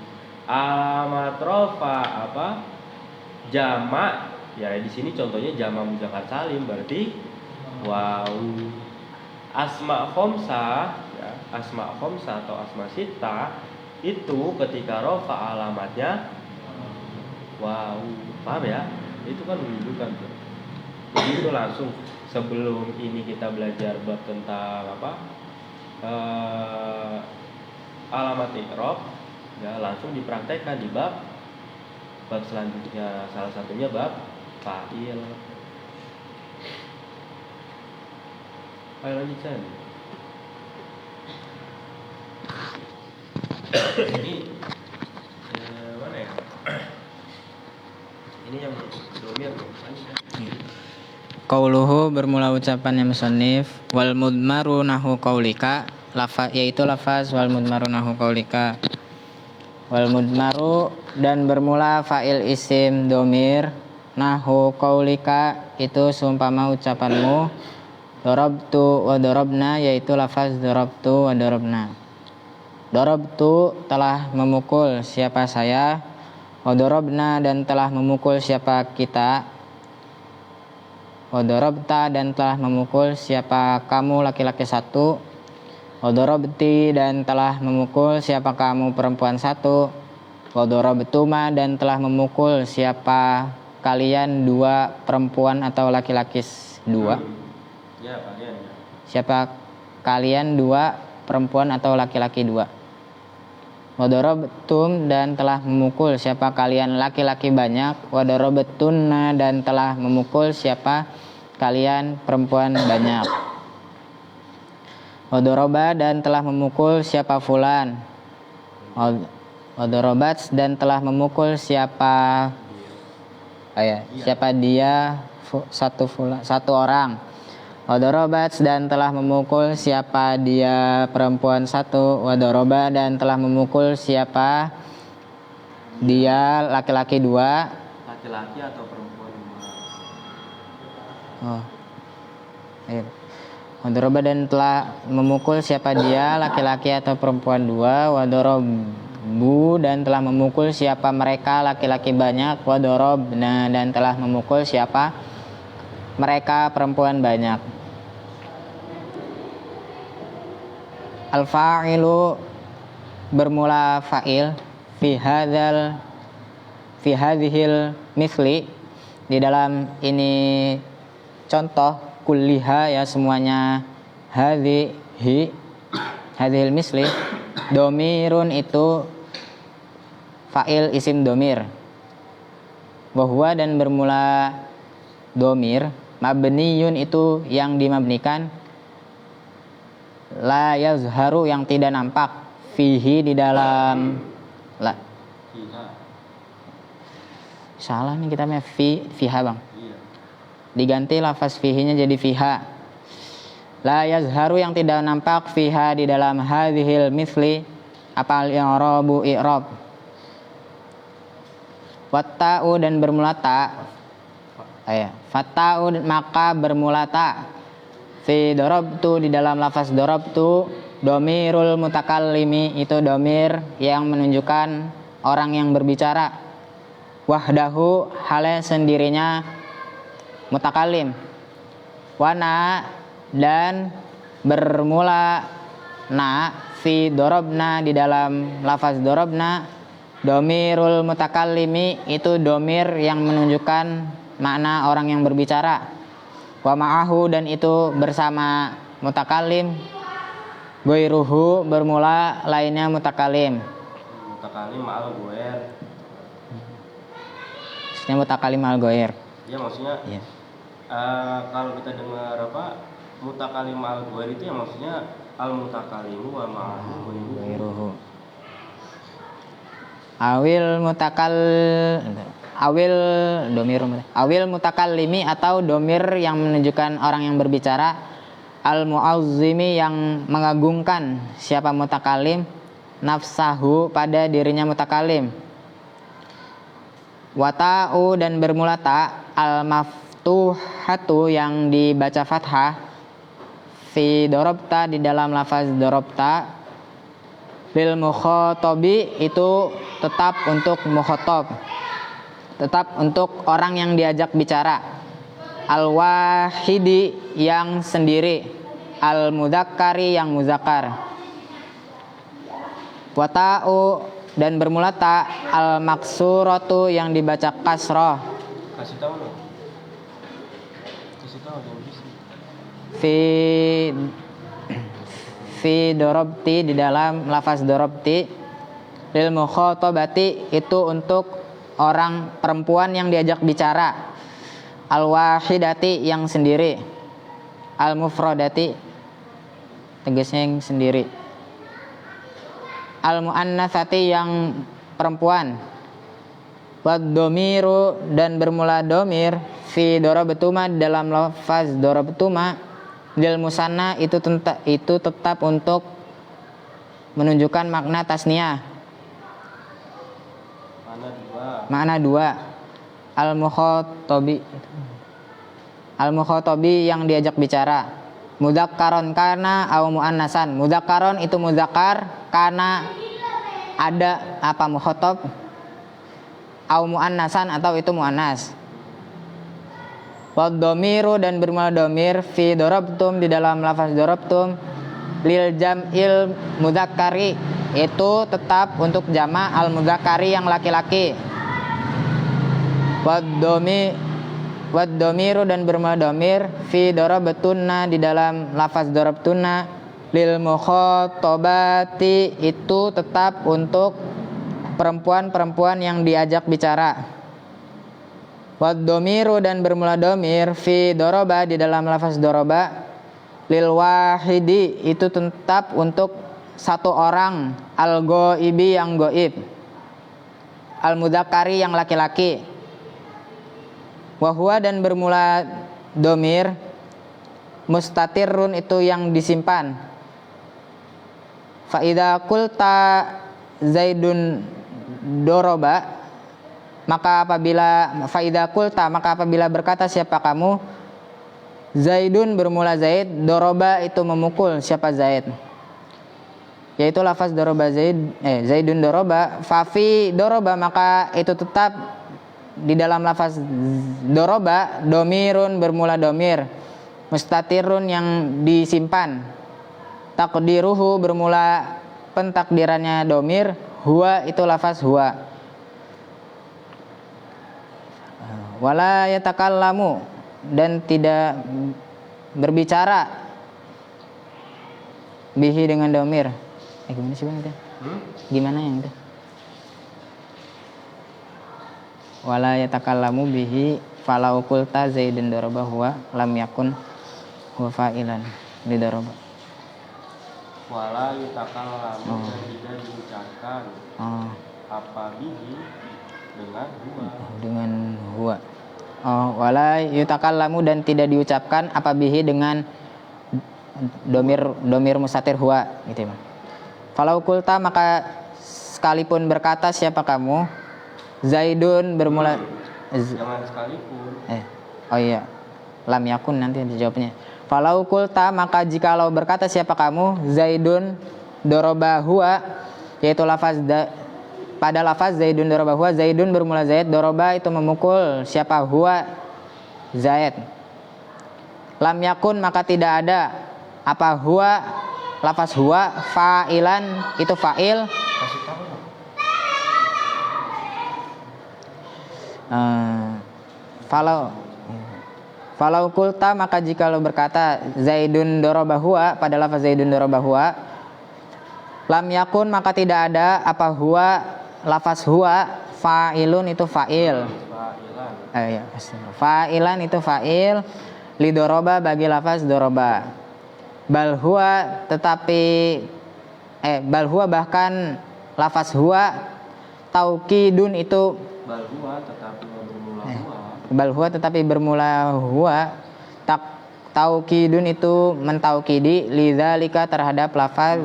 Alamat rofa jamak, ya di sini contohnya jamak mudzakkar salim berarti waw. Asma khamsah, ya, asma khamsah atau asma sita itu ketika rofa alamatnya waw. Paham ya? Itu kan menunjukkan tuh.
Jadi itu langsung sebelum ini kita belajar bab tentang apa alamat i'rab, ya langsung dipraktekkan di bab selanjutnya, salah satunya bab fa'il. Ayo lanjutkan. Ini mana ya? Ini yang domir tuh.
Qauluhu bermula ucapannya musannif, wal mudmaru nahu qaulika, yaitu lafaz wal mudmaru nahu qaulika. Wal mudmaru dan bermula fa'il isim domir, nahu qaulika itu seumpama ucapanmu, darabtu wa darabna, yaitu lafaz darabtu wa darabna. Darabtu telah memukul siapa saya, wa darabna dan telah memukul siapa kita, wa darabta dan telah memukul siapa kamu laki-laki satu, wa darabti dan telah memukul siapa kamu perempuan satu, wa darabtuma dan telah memukul siapa kalian dua perempuan atau laki-laki dua.
Ya, kalian ya.
Siapa kalian dua perempuan atau laki-laki dua. Wa darabtum dan telah memukul siapa kalian laki-laki banyak, wa darabtunna dan telah memukul siapa kalian perempuan banyak. Wa daraba dan telah memukul siapa fulan. Wa darabat dan telah memukul siapa siapa dia satu orang. Wa darabat dan telah memukul siapa dia perempuan satu. Wa daraba dan telah memukul siapa dia laki-laki dua.
Laki-laki atau perempuan dua?
Wa daraba dan telah memukul siapa dia laki-laki atau perempuan dua. Wa darabu dan telah memukul siapa mereka laki-laki banyak. Wa darabna dan telah memukul siapa mereka perempuan banyak. Al-fa'ilu bermula fa'il fi hadhil misli, di dalam ini contoh kulliha ya semuanya, hadhil misli, domirun itu fa'il isim domir, bahwa dan bermula domir, mabniyun itu yang dimabnikan, la yazharu yang tidak nampak, fihi di dalam la.
Fiha.
Salah nih kita mah fiha bang.
Iya.
Diganti lafaz fihinya jadi fiha. La yazharu yang tidak nampak, fiha di dalam hadhil misli, apa al-i'rabu i'rab. Watta'u dan bermula ta. Fatta'u maka bermula ta. Fi darabtu di dalam lafaz darabtu, domirul mutakallimi itu domir yang menunjukkan orang yang berbicara, wahdahu hale sendirinya mutakallim, wana dan bermula na, fi darabna di dalam lafaz darabna, domirul mutakallimi itu domir yang menunjukkan makna orang yang berbicara, wa ma'ahu dan itu bersama mutakallim, goiruhu bermula lainnya mutakallim.
Mutakallim ma'al goer.
Maksudnya mutakallim al goir.
Ya maksudnya.
Iya.
Kalau kita dengar apa mutakallim ma'al goer itu ya maksudnya al mutakallimu wa ma'ahu
Goiruhu. Awil mutakallimi atau domir yang menunjukkan orang yang berbicara, al muazzimi yang mengagungkan siapa mutakallim, nafsahu pada dirinya mutakallim. Wata'u dan bermula ta, al maftuhatu yang dibaca fathah, fi dorobta di dalam lafaz dorobta, lil mukhatabi itu tetap untuk mukhatab, tetap untuk orang yang diajak bicara, al wahidi yang sendiri, al mudzakkari yang muzakkar. Wata'u dan bermula ta, al maksuratu yang dibaca kasroh.
Kasih tahu loh. kasih tahu jangan bisik.
fi fi dorobti, di dalam lafaz dorobti, lil mukhatabati, itu untuk orang perempuan yang diajak bicara, al wahidati, yang sendiri, al mufradati, tegasnya yang sendiri, al muannatsati, yang perempuan, wad domiru, dan bermula domir, fi dorobtuma, dalam lafaz dorobtuma, lil musanna, itu tetap untuk menunjukkan makna tasniyah, makna dua, al mukhatabi, yang diajak bicara, mudzakkaron karena au muannasan. Mudzakkaron itu mudzakkar karena ada apa mukhatab, au muannasan, atau itu muannas. Wad domiru, dan bermula domir, fi dorobtum, di dalam lafaz dorobtum, lil jam'il mudzakkari, itu tetap untuk jama' al mudzakkari, yang laki-laki. Wad domiru, dan bermula domir, fi dorobtunna, di dalam lafaz dorobtunna, lil mukhatabati, itu tetap untuk perempuan-perempuan yang diajak bicara. Wad domiru, dan bermula domir, fi doroba, di dalam lafaz doroba, lil wahidi, itu tetap untuk satu orang, al goibi, yang goib, al mudzakkari, yang laki-laki. Wahwa, dan bermula domir, mustatirun, itu yang disimpan. Fa idza qulta zaidun doroba, maka apabila faida kulta, maka apabila berkata siapa kamu, zaidun, bermula zaid, doroba, itu memukul siapa zaid, yaitu lafaz doroba zaidun doroba, fafi doroba, maka itu tetap di dalam lafaz doroba, domirun, bermula domir, mustatirun, yang disimpan, takdiruhu, bermula pentakdirannya domir, huwa, itu lafaz huwa. Wala yatakallamu, dan tidak berbicara, bihi, dengan domir. Gimana sih bang itu? Gimana yang itu? Wala yatakallamu bihi falau qulta zaidun daraba huwa lam yakun huwa fa'ilan li daraba.
Wala yatakallamu, dan tidak diucapkan apa bihi dengan huwa.
Wala yutakallamu, dan tidak diucapkan apa bihi dengan domir mustatir huwa, gitu ya. Falau kulta, maka sekalipun berkata siapa kamu, zaidun, bermula
jangan sekalipun.
Lam yakun, nanti dijawabnya. Falau kulta, maka jikalau berkata siapa kamu, zaidun doroba huwa, yaitu lafaz pada lafaz zaidun doroba huwa, zaidun bermula zaid, doroba, itu memukul siapa, huwa, zaid. Lam yakun, maka tidak ada apa huwa, lafaz huwa, fa'ilan, itu fa'il.
Kasih tahu.
Falau kulta, maka jikalau berkata zaidun doroba huwa, pada lafaz zaidun doroba huwa, lam yakun, maka tidak ada apa huwa, lafaz huwa, fa'ilun, itu fa'il. Fa'ilan, itu fa'il, li doroba, bagi lafaz doroba. Bal huwa, bal huwa, bahkan lafaz huwa, taukidun, itu
Bal huwa, tetapi bermula huwa.
Bal huwa, tetapi bermula huwa, taukidun, itu mentaukidi, lidzalika, terhadap lafaz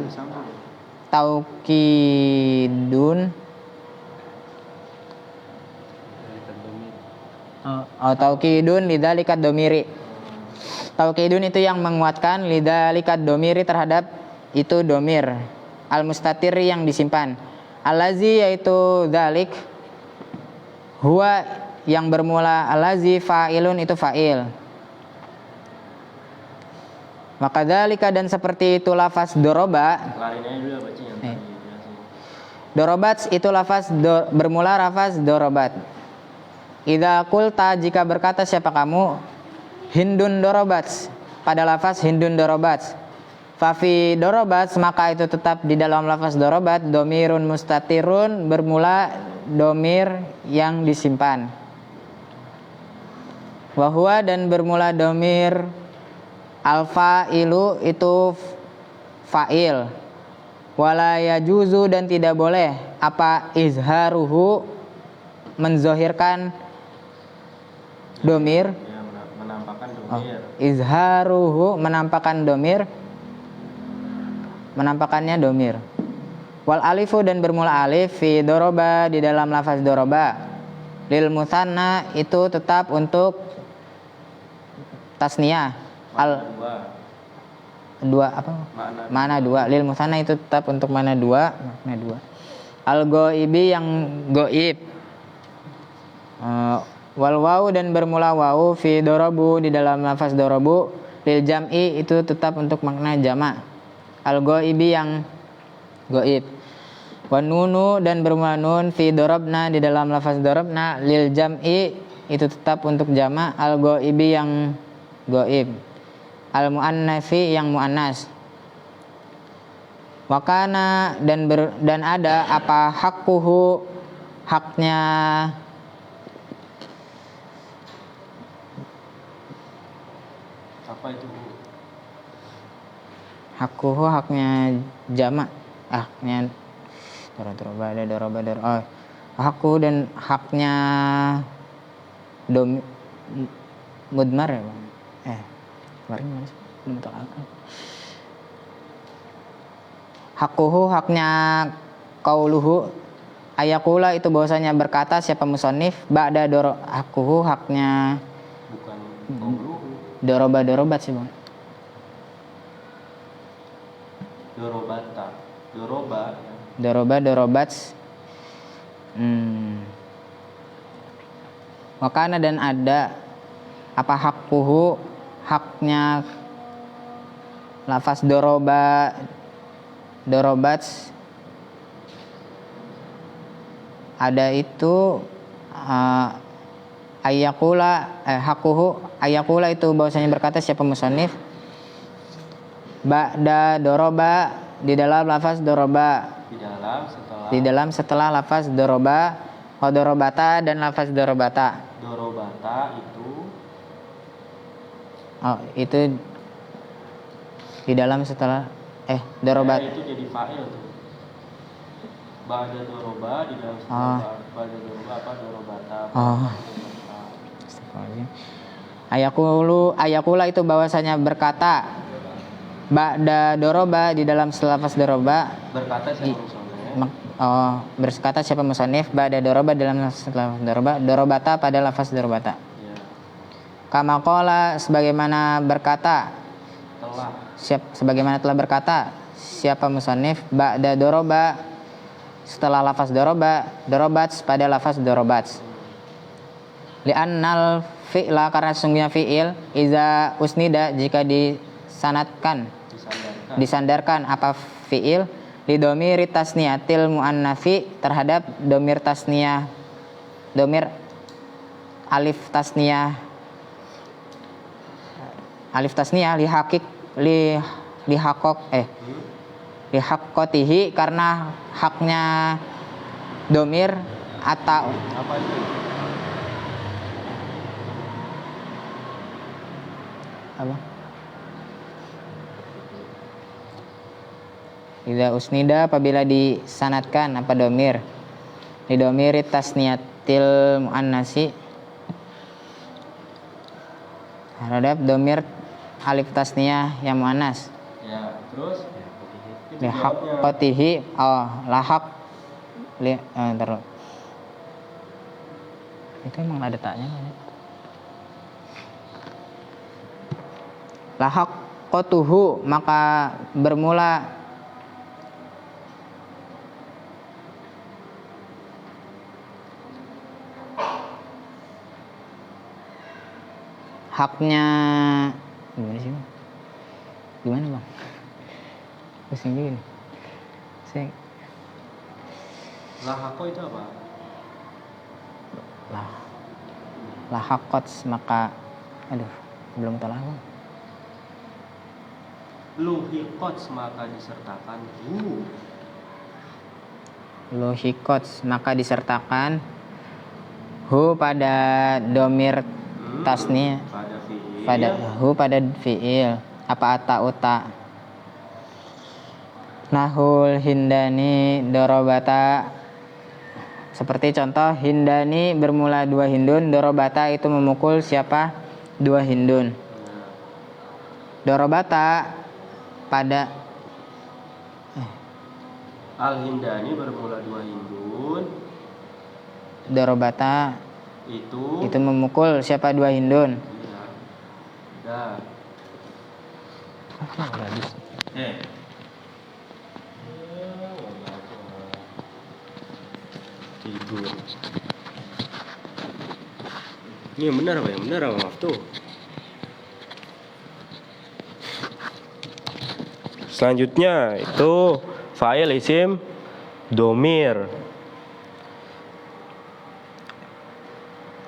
taukidun, taukidun lidzalika domiri. Taukidun, itu yang menguatkan, lidzalika domiri, terhadap itu domir, al mustatiri, yang disimpan, alazi, yaitu dzalik, huwa, yang bermula alazi, fa'ilun, itu fa'il. Maka dzalika, dan seperti itu lafaz doroba.
Lainnya dulu baca yang tadi.
Dorobat, itu lafaz bermula lafaz dorobat. Idza qulta, jika berkata siapa kamu, Hindun dorobat, pada lafaz hindun dorobat. Fafi dorobat, maka itu tetap di dalam lafaz dorobat. Domirun mustatirun, bermula domir yang disimpan. Wahwa, dan bermula domir al-fa'ilu, itu fa'il. Wala yajuzu, dan tidak boleh apa izharuhu, menzohirkan domir.
Ya, menampakkan domir.
Izharuhu, menampakkan domir, menampakannya domir. Wal alifu, dan bermula alif fi doroba, di dalam lafaz doroba. Lil musanna, itu tetap untuk tasniyah. Dua apa? Mana dua. Lil musanna, itu tetap untuk mana dua. Makna dua. Al goibi, yang goib. Wal wawu, dan bermula wawu fi dorobu, di dalam lafaz dorobu. Lil jam'i, itu tetap untuk makna jama'. Al goibi, yang goib. Wan nunu, dan bermula nun fi dorobna, di dalam lafaz dorobna. Lil jam'i, itu tetap untuk jama'. Al goibi, yang goib. Al muannasi, yang muannas. Wakana, dan ada apa hakkuhu, haknya
Apa itu?
hakkuhu, haknya jama', haknya doroba. Oh, hakku, dan haknya mudmar ya Bang. Kemarin mana sih? Belum tahu apa. Hakkuhu, haknya qauluhu, ayakula, itu bahwasanya berkata siapa musannif ba'da hakkuhu, haknya
Bukan qauluhu.
dorobat sih Bang.
Dorobata. Doroba.
Dorobat. Wakana, dan ada apa hakkuhu, haknya lafaz dorobat, ada itu ayakula, hakkuhu ayakula, itu bahwasanya berkata siapa musannif ba'da doroba, di dalam lafaz doroba, di dalam setelah lafaz doroba. Dorobata, dan lafaz dorobata.
Dorobata itu
itu di dalam setelah dorobat.
itu jadi fa'il tuh. Ba'da doroba, di dalam setelah ba'da doroba apa dorobata. Ayakula, itu bahwasanya berkata ba'da doroba, di dalam lafaz doroba. Berkata siapa musannif?
Berkata siapa musannif ba'da doroba, dalam lafaz doroba. Dorobata, pada lafaz dorobata.
Ya.
Kama qala, sebagaimana berkata sebagaimana telah berkata siapa musannif ba'da doroba, setelah lafaz doroba. Dorobat, pada lafaz dorobat. Li'annal fi'la, karena sesungguhnya fi'il iza usnida, jika disandarkan apa fi'il lidomir tasniyatil muannatsi, terhadap domir tasniyah, domir alif tasniyah lihaqqatihi, karena haknya domir atau
Apa itu?
apa? Idza usnida, apabila disanadkan apa domir lidomiri tasniyatil muannasi, terhadap domir alif tasniyah yang muannas.
Ya, terus
Lihaqqatihi, lahaq terus. Itu emang ada taknya kan? Lahaqqatuhu, maka bermula haknya gimana sih Bang? Gimana Bang? Pusing juga nih.
lahako itu apa?
Lahaqqat, maka Belum telah.
Luhiqat maka disertakan hu.
Luhiqat maka disertakan hu pada domir tasnya,
Pada fi'il.
pada hu pada fiil. Apa ata uta? Nahul hindani dorobata. Seperti contoh hindani bermula 2 hindun, dorobata itu memukul siapa? 2 hindun. Dorobata pada
Al-Hindani bermula 2 hindun.
dorobata
Itu
memukul siapa 2 hindun?
iya. Dah. Tidur. Ini yang benar apa? Yang benar apa? Maaf tuh. Selanjutnya itu fa'il isim domir.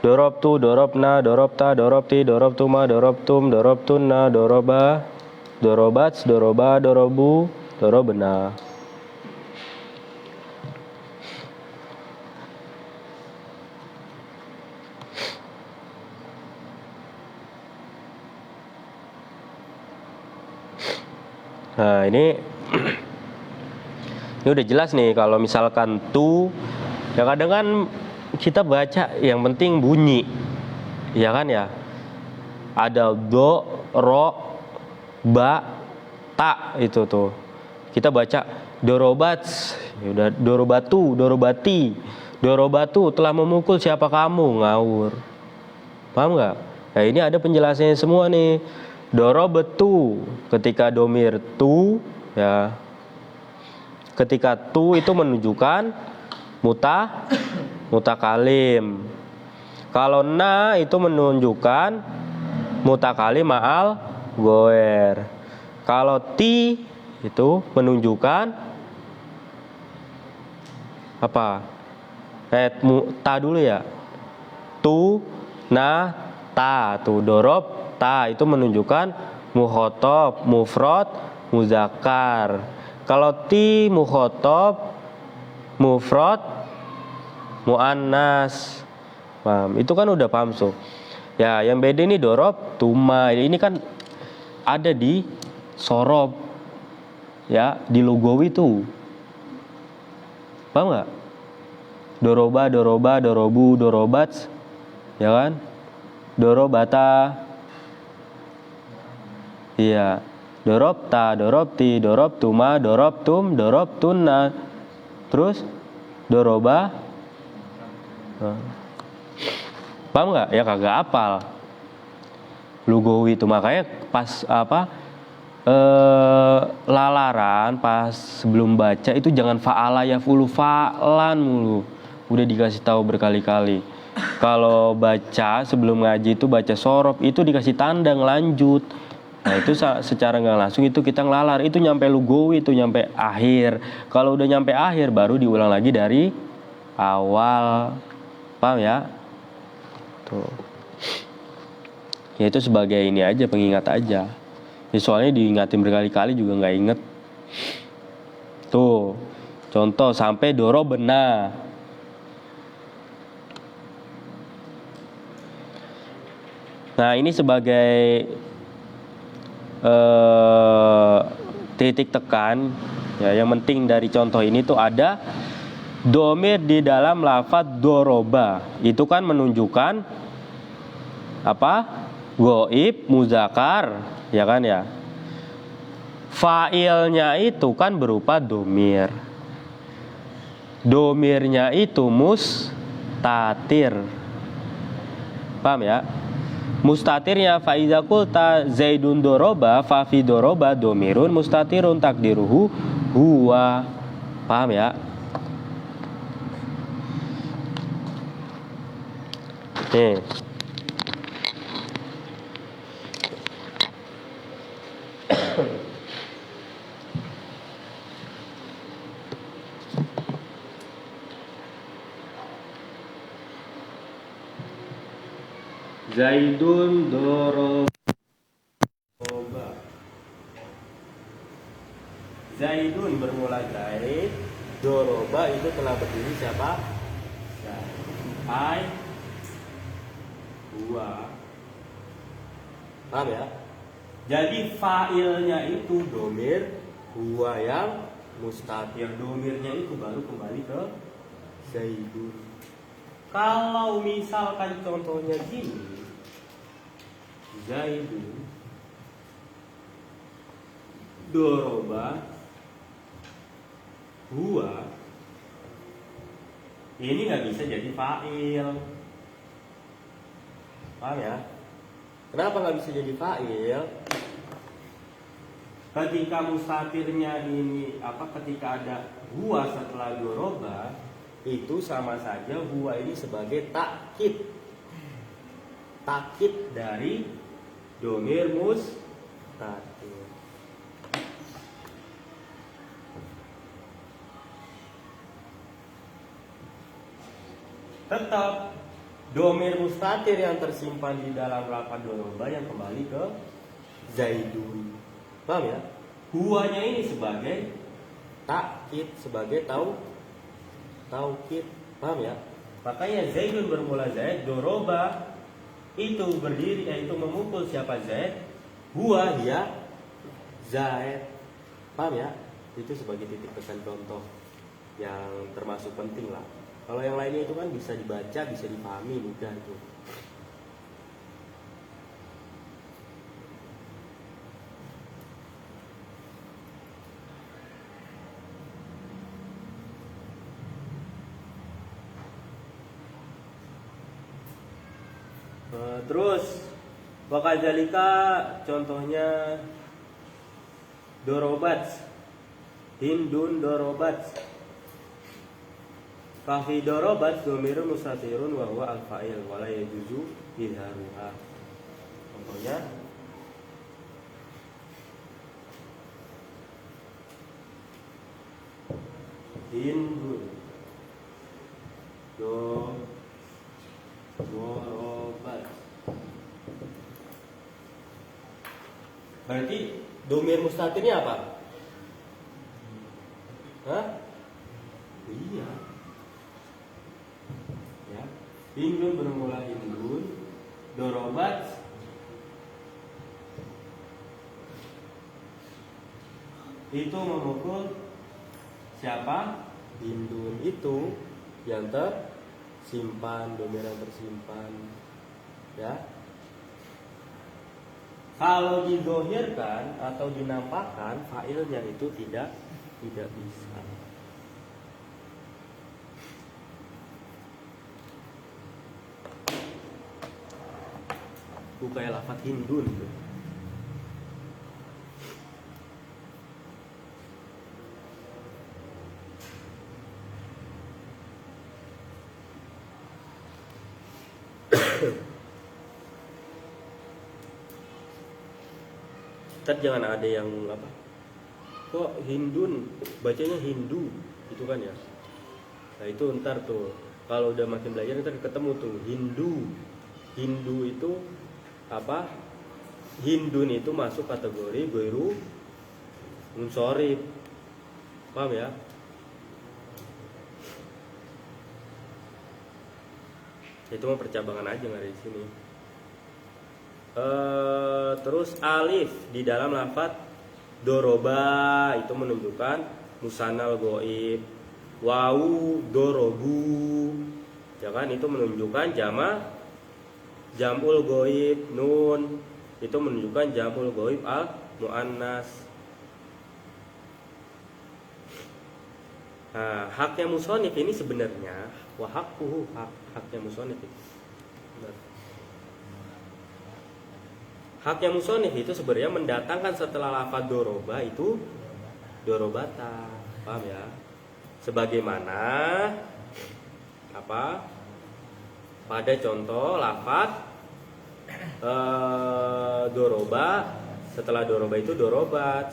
Dorobtu, dorobna, dorobta, dorobti, dorobtuma, dorobtum, dorobtunna, doroba, dorobats, doroba, dorobu, dorobna. Nah ini ini udah jelas nih kalau misalkan tu ya kadang kan kita baca yang penting bunyi ya kan ya, ada do, ro, ba, ta itu tuh kita baca dorobats ya udah dorobatu, dorobati, dorobatu telah memukul siapa kamu, ngawur, paham nggak? Nah ini ada penjelasannya semua nih. Dorobetu ketika domir tu ya, ketika tu itu menunjukkan mutakalim. Kalau na itu menunjukkan mutakalim ma'al goer. Kalau ti itu menunjukkan apa? Ta dulu ya. Tu, na, ta. Tuh dorob ta itu menunjukkan mukhotob, mufrad, muzakkar. Kalau ti mukhotob, mufrad, muannas. Paham? Itu kan udah paham so. Ya, yang beda ini dorob, tuma. Ini kan ada di sorob. Ya, di lugawi tuh. Paham nggak? Doroba, doroba, dorobu, dorobats. Ya kan? Dorobata. Iya, dorobta, dorobti, dorobtuma, dorobtum, dorobtunna. Terus doroba. Paham nggak? Ya kagak apal. Lugawi itu makanya pas lalaran pas sebelum baca itu jangan fa'ala yaf'ulu fa'lan mulu. Udah dikasih tahu berkali-kali. Kalau baca sebelum ngaji itu baca sorob itu dikasih tanda ngelanjut. Nah itu secara nggak langsung itu kita ngelalar, itu nyampe lugawi, itu nyampe akhir. Kalau udah nyampe akhir baru diulang lagi dari awal. Paham ya? Tuh. Ya itu sebagai ini aja, pengingat aja. Ya, soalnya diingatin berkali-kali juga nggak inget. Tuh, contoh sampai dorobena. Nah ini sebagai titik tekan ya, yang penting dari contoh ini tuh ada domir di dalam lafaz doroba. Itu kan menunjukkan apa? Goib, muzakar, ya kan ya. Fa'ilnya itu kan berupa domir. Domirnya itu mustatir. Paham ya? Mustatirnya faiza qulta zaidun doroba fa fi doroba domirun mustatirun takdiruhu huwa. Paham ya? Nih. Zaidun doroba
bermula zaid, doroba itu telah berdiri siapa? Zaid. Huwa. Paham ya? Jadi fa'ilnya itu domir, huwa yang mustatir. Domirnya itu baru kembali ke zaidun. Kalau misalkan contohnya gini, zaidun doroba huwa, ini nggak bisa jadi fa'il. Paham ya? Kenapa nggak bisa jadi fa'il? Ketika mustatirnya ini ketika ada huwa setelah doroba, itu sama saja huwa ini sebagai takkid. Takkid dari domir mustatir. Tetap domir mustatir yang tersimpan di dalam lafaz doroba yang kembali ke zaidun. Paham ya? Huwanya ini sebagai takkid, sebagai taukid. Paham ya? Makanya zaidun bermula zaid, doroba itu berdiri, yaitu memukul siapa? Zaid. Huwa ya zaid. Paham ya? Itu sebagai titik tekan contoh yang termasuk penting lah. Kalau yang lainnya itu kan bisa dibaca, bisa dipahami mudah itu. Terus wakadzalika contohnya dorobat, hindun dorobat. Kafi dorobat domirun mustatirun wa huwa al-fa'il wa la yajuzu izharuha. Contohnya hindun dorobat. Berarti domir mustatirnya apa? Hah? Iya. Ya. Hindun bermula hindun, dorobat itu memukul siapa? Hindun itu yang tersimpan, domir yang tersimpan. Ya. Kalau dizohirkan atau dinampakkan, fa'ilnya itu tidak bisa. Kayak lafaz hindun gitu. Ntar jangan ada yang kok hindun bacanya hindu itu kan ya. Nah itu ntar tuh kalau udah makin belajar ntar ketemu tuh Hindu itu hindun itu masuk kategori ghairu munsorif. Paham ya? Itu mah percabangan aja, nggak ada di sini. Terus alif di dalam lafaz doroba itu menunjukkan musanal goib. Wawu dorobu, ya kan, itu menunjukkan jamul goib. Nun itu menunjukkan jamul goib al muannas. Nah, haknya musonif ini sebenarnya haknya musonif itu. Haknya musonif itu sebenarnya mendatangkan setelah lafaz doroba itu dorobata. Paham ya? Sebagaimana pada contoh lafaz doroba, setelah doroba itu dorobat.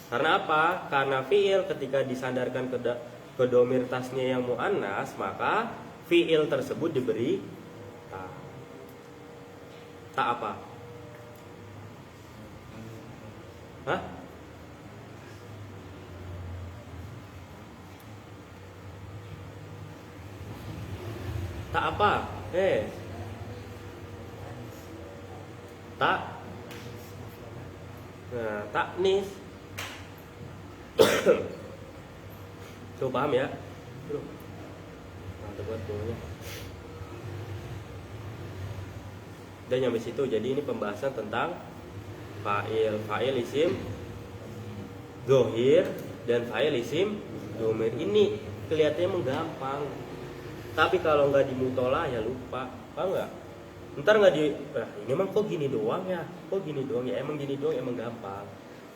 Karena apa? Karena fiil ketika disandarkan ke domir tasnya yang muannas, maka fiil tersebut diberi tak apa? Hah? Tak apa? Tak. Nah, taknis. Tuh paham ya? Bro. Mantap banget bawahnya. Dan nyampe situ. Jadi ini pembahasan tentang fa'il isim dhohir dan fa'il isim dhamir. Ini kelihatannya menggampang. Tapi kalau nggak dimutola ya lupa. Paham nggak? Ntar nggak ini emang kok gini doang ya? Kok gini doang ya? Emang gini doang, emang gampang.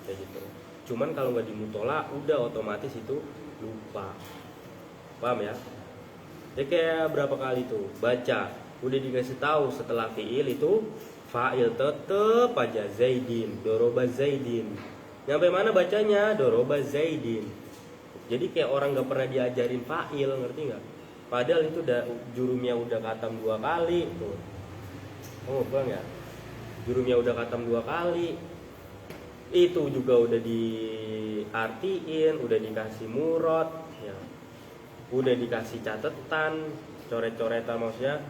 Kayak gitu. Cuman kalau nggak dimutola udah otomatis itu lupa. Paham ya? Jadi kayak berapa kali tuh baca, udah dikasih tahu setelah fiil itu fa'il tetep aja Zaidin, doroba Zaidin. Nyampe mana bacanya? Doroba Zaidin. Jadi kayak orang nggak pernah diajarin fa'il, ngerti nggak? Padahal itu udah jurumnya udah khatam 2 kali tuh. Oh, pulang ya? Jurumnya udah khatam 2 kali. Itu juga udah diartiin, udah dikasih murad, ya. Udah dikasih catatan, coret-coretan maksudnya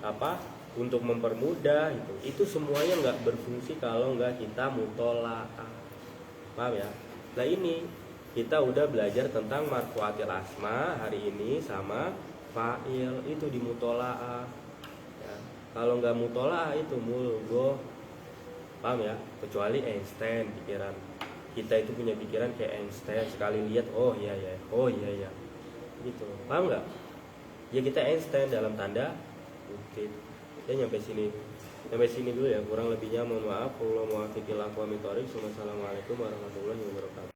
apa? Untuk mempermudah itu. Itu semuanya nggak berfungsi kalau nggak kita mutolaah. Paham ya? Nah ini kita udah belajar tentang marfu'atil asma hari ini sama fa'il itu di mutolaah. Ya. Kalau nggak mutolaah itu mulgo. Paham ya? Kecuali Einstein pikiran. Kita itu punya pikiran kayak Einstein, sekali lihat oh iya ya, oh iya ya. Gitu. Paham nggak? Ya kita Einstein dalam tanda kutip. Ya nyampe sini. Sampai sini dulu ya, kurang lebihnya mohon maaf. Assalamualaikum warahmatullahi wabarakatuh.